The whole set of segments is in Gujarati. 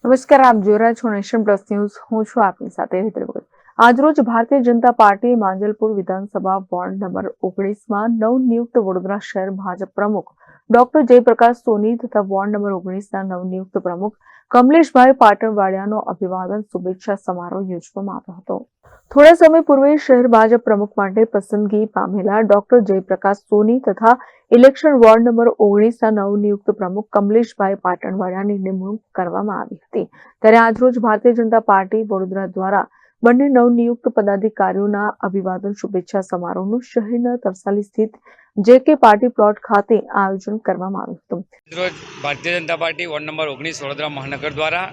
નમસ્કાર, આપ જોઈ રહ્યા છો નેશન પ્લસ ન્યૂઝ. હું છું આપની સાથે હેતલ ભગત. આજરોજ ભારતીય જનતા પાર્ટી માંજલપુર વિધાનસભા વોર્ડ નંબર 19માં નવનિયુક્ત વડોદરા શહેર ભાજપ પ્રમુખ ડોક્ટર જયપ્રકાશ સોની તથા વોર્ડ નંબર 19ના નવનિયુક્ત પ્રમુખ કમલેશભાઈ પાટણવાડિયાનો અભિવાદન શુભેચ્છા સમારોહ યોજવામાં આવ્યો હતો. થોડા સમય પૂર્વે શહેર ભાજપ પ્રમુખ માટે પસંદગી પામેલા ડોક્ટર જયપ્રકાશ સોની તથા ઇલેક્શન વોર્ડ નંબર 19ના નવનિયુક્ત પ્રમુખ કમલેશભાઈ પાટણવાડિયાની નિમણૂક કરવામાં આવી હતી. ત્યારે આજરોજ ભારતીય જનતા પાર્ટી વડોદરા દ્વારા બંને નવનિયુક્ત પદાધિકારીઓના અભિવાદન શુભેચ્છા સમારોહનું શહેરના તરસાલી સ્થિત JK પાર્ટી પ્લોટ ખાતે આયોજન કરવામાં આવ્યું હતું. રોજ Bharatiya Janata party ward number 19 Vadodara મહાનગર દ્વારા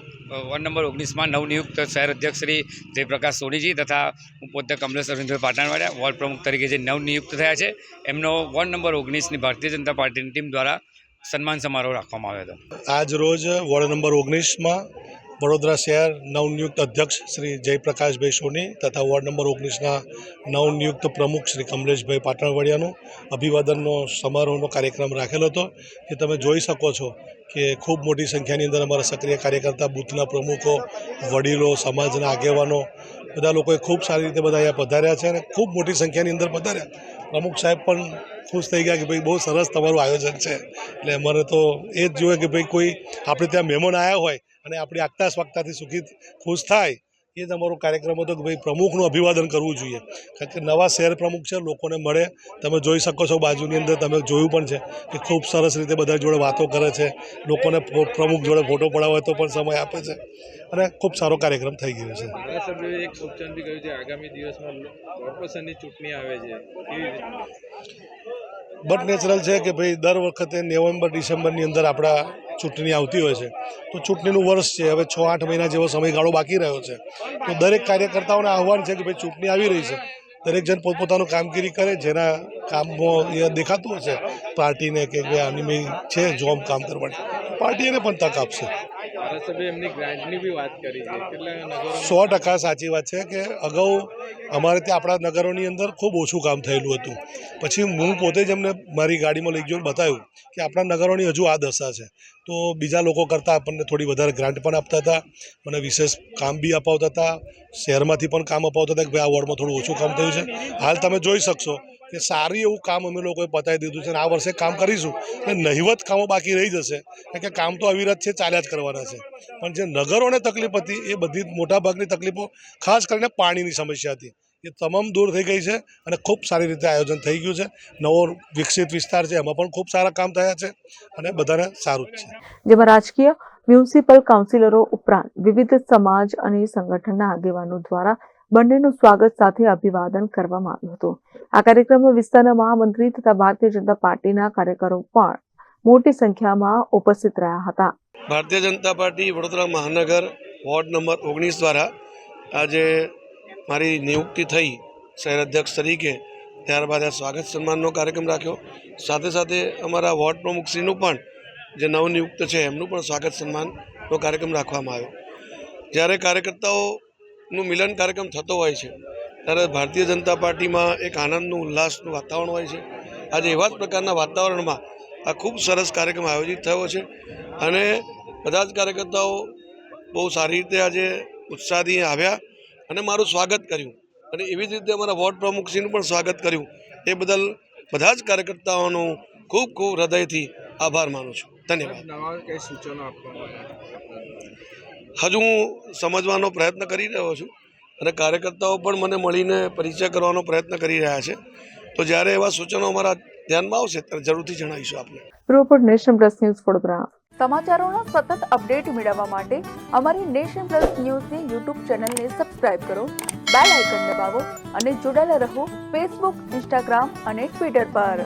વોર્ડ નંબર 19માં નવનિયુક્ત શહેર અધ્યક્ષ શ્રી જયપ્રકાશ સોનીજી તથા હું પોતે કમલેશ અરવિંદભાઈ પાટણવાડિયા વોર્ડ પ્રમુખ તરીકે જે નવનિયુક્ત થયા છે એમનો વોર્ડ નંબર 19ની ભારતીય જનતા પાર્ટીની ટીમ દ્વારા સન્માન સમારોહ રાખવામાં આવ્યો હતો. આજ રોજ વોર્ડ નંબર 19માં વડોદરા શહેર નવનિયુક્ત અધ્યક્ષ શ્રી જયપ્રકાશભાઈ સોની તથા વોર્ડ નંબર 19ના નવનિયુક્ત પ્રમુખ શ્રી કમલેશભાઈ પાટણવાડિયાનું અભિવાદનનો સમારોહનો કાર્યક્રમ રાખેલો હતો. કે તમે જોઈ શકો છો કે ખૂબ મોટી સંખ્યાની અંદર અમારા સક્રિય કાર્યકર્તા, બૂથના પ્રમુખો, વડીલો, સમાજના આગેવાનો બધા લોકોએ ખૂબ સારી રીતે બધા અહીંયા પધાર્યા છે અને ખૂબ મોટી સંખ્યાની અંદર પધાર્યા. પ્રમુખ સાહેબ પણ ખુશ થઈ ગયા કે ભાઈ બહુ સરસ તમારું આયોજન છે. એટલે અમારે તો એ જ જોઈએ કે ભાઈ કોઈ આપણે ત્યાં મહેમાન આવ્યા હોય અને આપણી આગતા સ્વાગતાથી સુખી ખુશ થાય, એ જ અમારો કાર્યક્રમ હતો કે ભાઈ પ્રમુખનું અભિવાદન કરવું જોઈએ. કારણ કે નવા શહેર પ્રમુખ છે, લોકોને મળે. તમે જોઈ શકો છો બાજુની અંદર, તમે જોયું પણ છે કે ખૂબ સરસ રીતે બધા જોડે વાતો કરે છે, લોકોને પ્રમુખ જોડે ફોટો પડાવવા હોય તો પણ સમય આપે છે અને ખૂબ સારો કાર્યક્રમ થઈ ગયો છે. ધારાસભ્યોએ એક સૂચન બી કહ્યું છે આગામી દિવસમાં કોર્પોરેશનની ચૂંટણી આવે છે, કેવી રીતે? બટ નેચરલ છે કે ભાઈ દર વખતે નવેમ્બર ડિસેમ્બરની અંદર આપણા ચૂંટણી આવતી હોય છે. તો ચૂંટણીનું વર્ષ છે, હવે 6-8 મહિના જેવો સમયગાળો બાકી રહ્યો છે. તો દરેક કાર્યકર્તાઓને આહવાન છે કે ભાઈ ચૂંટણી આવી રહી છે, દરેક જણ પોતપોતાનું કામગીરી કરે. જેના કામમાં એ દેખાતું હશે પાર્ટીને કે આની છે જોબ કામ કરવાની, પાર્ટી એને પણ તક આપશે. ધારાસભ્ય એમની ગ્રાન્ટની બી વાત કરી છે. કેટલા નગરો? 100% સાચી વાત છે કે અગાઉ અમારે ત્યાં આપણા નગરોની અંદર ખૂબ ઓછું કામ થયેલું હતું. પછી હું પોતે જ એમને મારી ગાડીમાં લઈ ગયો, બતાવ્યું કે આપણા નગરોની હજુ આ દશા છે. તો બીજા લોકો કરતાં આપણને થોડી વધારે ગ્રાન્ટ પણ આપતા હતા, મને વિશેષ કામ બી અપાવતા હતા, શહેરમાંથી પણ કામ અપાવતા હતા કે ભાઈ આ વોર્ડમાં થોડું ઓછું કામ થયું છે. હાલ તમે જોઈ શકશો કે સારું એવું કામ અમે લોકોએ પતાવી દીધું છે અને આ વર્ષે કામ કરીશું. અને નહિવત કામો બાકી રહી જશે, કારણ કે કામ તો અવિરત છે, ચાલ્યા જ કરવાના છે. પણ જે નગરોને તકલીફ હતી એ બધી મોટાભાગની તકલીફો, ખાસ કરીને પાણીની સમસ્યા હતી, એ તમામ દૂર થઈ ગઈ છે અને ખૂબ સારી રીતે આયોજન થઈ ગયું છે. નવો વિકસિત વિસ્તાર છે, એમાં પણ ખૂબ સારા કામ થયા છે અને બધાને સારું જ છે. જેમાં રાજકીય, મ્યુનિસિપલ કાઉન્સિલરો ઉપરાંત વિવિધ સમાજ અને સંગઠનના આગેવાનો દ્વારા બંનેનું સ્વાગત સાથે અભિવાદન કરવામાં આવ્યું હતું. આ કાર્યક્રમમાં વિસ્તારના મહામંત્રી તથા ભારતીય જનતા પાર્ટીના કાર્યકરો પણ મોટી સંખ્યામાં ઉપસ્થિત રહ્યા હતા. ભારતીય જનતા પાર્ટી વડોદરા મહાનગર વોર્ડ નંબર 19 દ્વારા આજે મારી નિયુક્તિ થઈ શહેર અધ્યક્ષ તરીકે, ત્યારબાદ આ સ્વાગત સન્માનનો કાર્યક્રમ રાખ્યો. સાથે સાથે અમારા વોર્ડ પ્રમુખશ્રીનું પણ જે નવનિયુક્ત છે એમનું પણ સ્વાગત સન્માનનો કાર્યક્રમ રાખવામાં આવ્યો. જ્યારે કાર્યકર્તાઓનું મિલન કાર્યક્રમ થતો હોય છે ત્યારે ભારતીય જનતા પાર્ટીમાં એક આનંદનું, ઉલ્લાસનું વાતાવરણ હોય છે. આજે એવા જ પ્રકારના વાતાવરણમાં આ ખૂબ સરસ કાર્યક્રમ આયોજિત થયો છે અને બધા જ કાર્યકર્તાઓ બહુ સારી રીતે આજે ઉત્સાહથી આવ્યા અને મારું સ્વાગત કર્યું. અને એવી જ રીતે અમારા વોર્ડ પ્રમુખશ્રીનું પણ સ્વાગત કર્યું. એ બદલ બધા જ કાર્યકર્તાઓનો ખૂબ ખૂબ હૃદયથી આભાર માનું છું. ધન્યવાદ. નવા કંઈ સૂચનો આપવામાં હજુ હું સમજવાનો પ્રયત્ન કરી રહ્યો છું અને કાર્યકર્તાઓ પણ મને મળીને પરિચય કરવાનો પ્રયત્ન કરી રહ્યા છે. તો જ્યારે એવા સૂચનો અમારા ધ્યાનમાં આવશે ત્યારે જરૂરથી જણાવીશું આપને. Report nation plus news Vadodara. સમાચારોના સતત અપડેટ મેળવવા માટે અમારી નેશન પ્લસ ન્યૂઝની યુટ્યુબ ચેનલને સબસ્ક્રાઇબ કરો, બેલ આઇકન દબાવો અને જોડાયેલા રહો ફેસબુક, ઇન્સ્ટાગ્રામ અને ટ્વિટર પર.